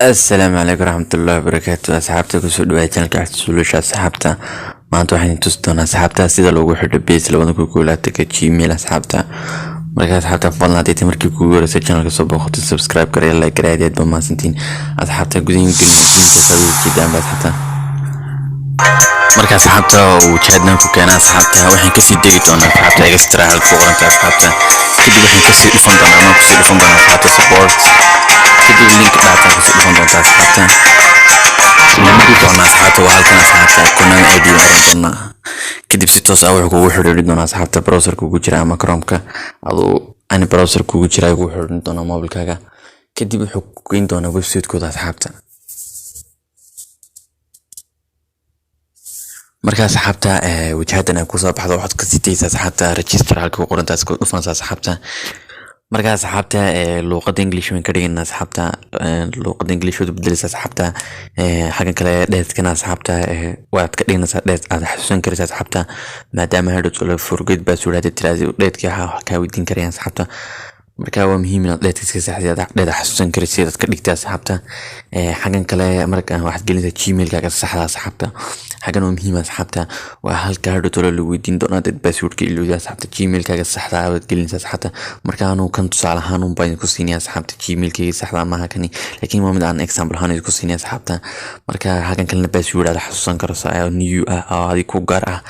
السلام عليكم ورحمة الله وبركاته. أصحابتي كسر دوايتنا كحسولش أصحابتا ما أنتوا حين تستون أصحابتا سيدا لوجو حد بيس لو أنكوا كولات كجيميل أصحابتا مركز أصحابتا فضلنا تيتي مركي كوجو رسالة كسب خد سبسكرايب كريه لايك كريه ديت بما سنتين أصحابتا جودين كلمة تسوي جدا بس حتى مركز أصحابتا وشهدنا كوكانا أصحابتا وحين كسي ديجيتونا أصحابتا إكسترا هالفوقرنت أصحابتا كده وحين كسي الفندنا ما كسي الفندنا أصحابتا سبورت كده اللينك داتا كسي الفندنا أصحابتا نمدي دونا أصحابتا وهالكنا أصحابتا كنا أيدي ورندنا كده بسيطوس أول كوكو حريري دونا أصحابتا براوسر كوكو جرا أما كرومكا أدو أنا براوسر كوكو جرا كوكو حريري دونا موبيلكاكا كده بحكوين دونا ويب سايت كودا أصحابتا marka asxaabta wajahadana ku soo baxdo waxaad ka sitaysaa asxaabta register halka qorantaas ku dhufanaysaa asxaabta marka asxaabta luqadda English weyn ka dhigana asxaabta luqadda English wada bedelaysaa asxaabta xagan kale dheedkana asxaabta waad ka dhignaysaa dheed aad xasuusan karaysaa asxaabta maadaama hadhow la forget password tiraadi dheedka waxa ka weydiin karayaan asxaabta marka waa muhiim inaad dheedkiisa saxda dheed xasuusan karaysid aad ka dhigtaa asxaabta xagan kale marka waxaad gelinaysaa gmail-kaaga saxda asxaabta حاجة مهمة أصحابتها وهالكا هادو تولا لويدين دونا داد باسورد كي اللي أصحابتا جيميل كاga saxda ah gelinaysaa asxaabta marka aanu kan tusaale ahaan un baan ku siinay asxaabta gmail-kii saxda ma hakani laakiin waa mid aan example ahaan ku siinay asxaabta marka hagan kalena password aad xasuusan karaysaa new ah oo adiga ku gaar ah